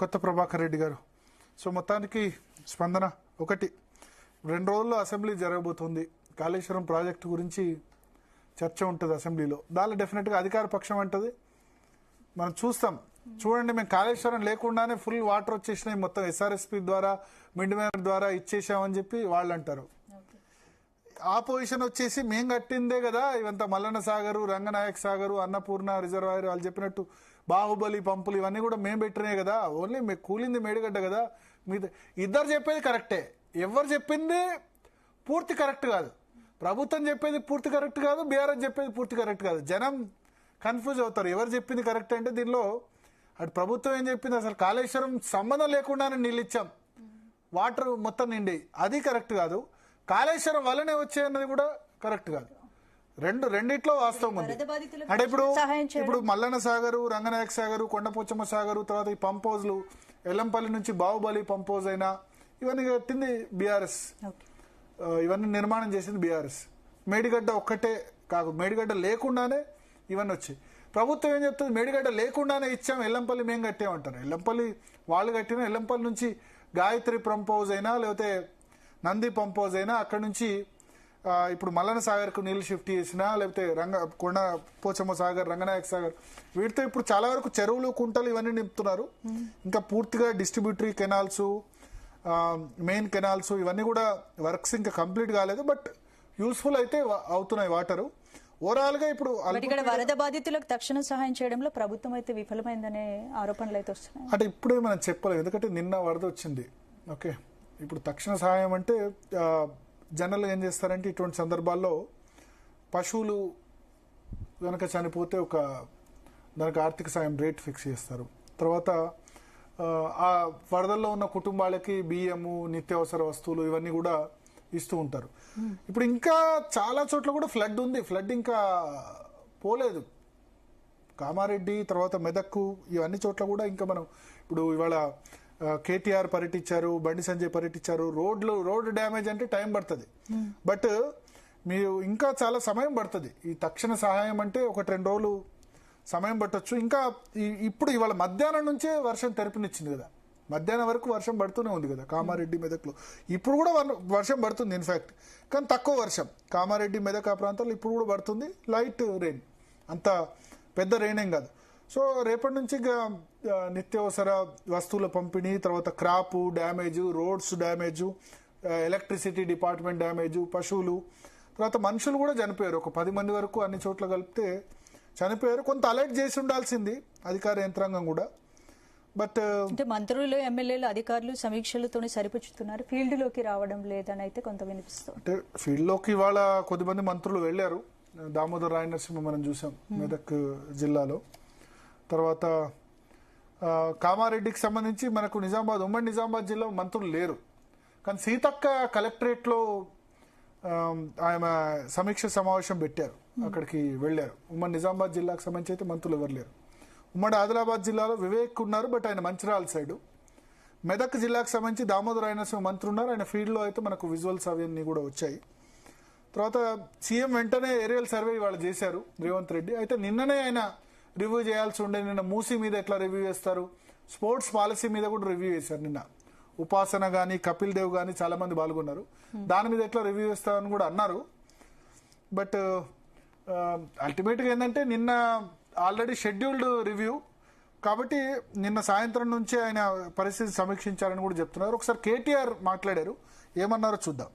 కొత్త ప్రభాకర్ రెడ్డి గారు. సో మొత్తానికి స్పందన ఒకటి, 2 రోజుల్లో అసెంబ్లీ జరగబోతుంది. కాళేశ్వరం ప్రాజెక్టు గురించి చర్చ ఉంటుంది అసెంబ్లీలో. దానిలో డెఫినెట్గా అధికార పక్షం అంటది, మనం చూస్తాం. చూడండి, మేము కాళేశ్వరం లేకుండానే ఫుల్ వాటర్ వచ్చేసినాయి, మొత్తం ఎస్ఆర్ఎస్పి ద్వారా మిడ్ మ్యాన్ ద్వారా ఇచ్చేసామని చెప్పి వాళ్ళు అంటారు. ఆపోజిషన్ వచ్చేసి మేము కట్టిందే కదా ఇవంతా, మల్లన్న సాగరు, రంగనాయక సాగరు, అన్నపూర్ణ రిజర్వాయర్, వాళ్ళు చెప్పినట్టు బాహుబలి పంపులు ఇవన్నీ కూడా మేము పెట్టినాయి కదా, ఓన్లీ మేము కూలింది మేడిగడ్డ కదా. మీద ఇద్దరు చెప్పేది కరెక్టే, ఎవరు చెప్పింది పూర్తి కరెక్ట్ కాదు. ప్రభుత్వం చెప్పేది పూర్తి కరెక్ట్ కాదు, బీఆర్ఎస్ చెప్పేది పూర్తి కరెక్ట్ కాదు. జనం కన్ఫ్యూజ్ అవుతారు ఎవరు చెప్పింది కరెక్ట్ అంటే. దీనిలో అటు ప్రభుత్వం ఏం చెప్పింది, అసలు కాళేశ్వరం సంబంధం లేకుండానే నీళ్ళు ఇచ్చాం, వాటర్ మొత్తం నిండి, అది కరెక్ట్ కాదు. కాళేశ్వరం వల్లనే వచ్చాయన్నది కూడా కరెక్ట్ కాదు. రెండిట్లో వాస్తవం ఉంది. అంటే ఇప్పుడు మల్లన్న సాగరు, రంగనాయక సాగరు, కొండపోచమ్మ సాగరు, తర్వాత ఈ పంప్ హౌజ్లు, ఎల్లంపల్లి నుంచి బాహుబలి పంప్ హౌజ్ అయినా ఇవన్నీ కట్టింది బీఆర్ఎస్, ఇవన్నీ నిర్మాణం చేసింది బీఆర్ఎస్. మేడిగడ్డ ఒక్కటే కాదు, మేడిగడ్డ లేకుండానే ఇవన్నీ వచ్చాయి. ప్రభుత్వం ఏం చెప్తుంది, మేడిగడ్డ లేకుండానే ఇచ్చాం, ఎల్లంపల్లి మేము కట్టామంటారు. ఎల్లంపల్లి వాళ్ళు కట్టిన, ఎల్లంపల్లి నుంచి గాయత్రి పంప్ హౌజ్ అయినా లేకపోతే నంది పంప్ హౌజ్ అయినా, అక్కడ నుంచి ఇప్పుడు మల్లన్న సాగర్కు నీళ్లు షిఫ్ట్ చేసినా, లేకపోతే కొండ పోచమ్మ సాగర్, రంగనాయక సాగర్, వీటితో ఇప్పుడు చాలా వరకు చెరువులు, కుంటలు ఇవన్నీ నింపుతున్నారు. ఇంకా పూర్తిగా డిస్ట్రిబ్యూటరీ కెనాల్స్, మెయిన్ కెనాల్స్ ఇవన్నీ కూడా వర్క్స్ ఇంకా కంప్లీట్ కాలేదు, బట్ యూస్ఫుల్ అయితే అవుతున్నాయి వాటరు. ఓవరాల్ గా ఇప్పుడు వరద బాధితులకు తక్షణ సహాయం చేయడంలో ప్రభుత్వం అయితే విఫలమైందనే ఆరోపణలు అయితే వస్తున్నాయి. అంటే ఇప్పుడే మనం చెప్పలేము, ఎందుకంటే నిన్న వరద వచ్చింది. ఓకే, ఇప్పుడు తక్షణ సహాయం అంటే జనరల్గా ఏం చేస్తారంటే ఇటువంటి సందర్భాల్లో పశువులు కనుక చనిపోతే దానికి ఆర్థిక సాయం రేట్ ఫిక్స్ చేస్తారు. తర్వాత ఆ వరదల్లో ఉన్న కుటుంబాలకి బియ్యము, నిత్యావసర వస్తువులు ఇవన్నీ కూడా ఇస్తూ ఉంటారు. ఇప్పుడు ఇంకా చాలా చోట్ల కూడా ఫ్లడ్ ఉంది, ఫ్లడ్ ఇంకా పోలేదు. కామారెడ్డి, తర్వాత మెదక్కు, ఇవన్నీ చోట్ల కూడా ఇంకా మనం ఇప్పుడు ఇవాళ కేటీఆర్ పర్యటించారు, బండి సంజయ్ పర్యటించారు. రోడ్డు డ్యామేజ్ అంటే టైం పడుతుంది, బట్ మీరు ఇంకా చాలా సమయం పడుతుంది. ఈ తక్షణ సహాయం అంటే 1-2 రోజులు సమయం పట్టొచ్చు. ఇంకా ఇప్పుడు ఇవాళ మధ్యాహ్నం నుంచే వర్షం తెరపునిచ్చింది కదా, మధ్యాహ్నం వరకు వర్షం పడుతూనే ఉంది కదా కామారెడ్డి, మెదక్లో. ఇప్పుడు కూడా వర్షం పడుతుంది ఇన్ఫాక్ట్, కానీ తక్కువ వర్షం. కామారెడ్డి, మెదక్ ఆ ప్రాంతాల్లో ఇప్పుడు కూడా పడుతుంది, లైట్ రెయిన్, అంత పెద్ద రెయిన్ ఏం కాదు. సో రేపటి నుంచి నిత్యావసర వస్తువుల పంపిణీ, తర్వాత crop damage, roads damage, electricity department damage, పశువులు, తర్వాత మనుషులు కూడా చనిపోయారు. ఒక 10 మంది వరకు అన్ని చోట్ల కలిపితే చనిపోయారు. కొంత అలర్ట్ చేసి ఉండాల్సింది అధికార యంత్రాంగం కూడా, బట్ అంటే మంత్రులు, ఎమ్మెల్యేలు, అధికారులు సమీక్షలతోనే సరిపుచ్చుతున్నారు, ఫీల్డ్ లోకి రావడం లేదని అయితే కొంత వినిపిస్తుంది. అంటే ఫీల్డ్ లోకి ఇవాళ కొద్దిమంది మంత్రులు వెళ్లారు. దామోదర్ రాయనరసింహ మనం చూసాం మెదక్ జిల్లాలో. తర్వాత కామారెడ్డికి సంబంధించి మనకు ఉమ్మడి నిజామాబాద్ జిల్లా మంత్రులు లేరు, కానీ సీతక్క కలెక్టరేట్లో ఆయన సమీక్ష సమావేశం పెట్టారు, అక్కడికి వెళ్లారు. ఉమ్మడి నిజామాబాద్ జిల్లాకు సంబంధించి అయితే మంత్రులు ఎవరు లేరు. ఉమ్మడి ఆదిలాబాద్ జిల్లాలో వివేక్ ఉన్నారు, బట్ ఆయన మంచిర్యాల సైడు. మెదక్ జిల్లాకు సంబంధించి దామోదర్ రాయనరసింహ మంత్రి ఉన్నారు, ఆయన ఫీల్డ్లో అయితే మనకు విజువల్స్ అవన్నీ కూడా వచ్చాయి. తర్వాత సీఎం వెంటనే ఏరియల్ సర్వే వాళ్ళు చేశారు రేవంత్ రెడ్డి. అయితే నిన్ననే ఆయన రివ్యూ చేయాల్సి ఉండే, నిన్న మూసీ మీద ఎట్లా రివ్యూ చేస్తారు, స్పోర్ట్స్ పాలసీ మీద కూడా రివ్యూ చేశారు నిన్న. ఉపాసన కానీ, కపిల్ దేవ్ కానీ చాలా మంది పాల్గొన్నారు. దాని మీద ఎట్లా రివ్యూ చేస్తారని కూడా అన్నారు. బట్ అల్టిమేట్గా ఏంటంటే నిన్న ఆల్రెడీ షెడ్యూల్డ్ రివ్యూ కాబట్టి నిన్న సాయంత్రం నుంచే ఆయన పరిస్థితి సమీక్షించారని కూడా చెప్తున్నారు. ఒకసారి కేటీఆర్ మాట్లాడారు, ఏమన్నారో చూద్దాం.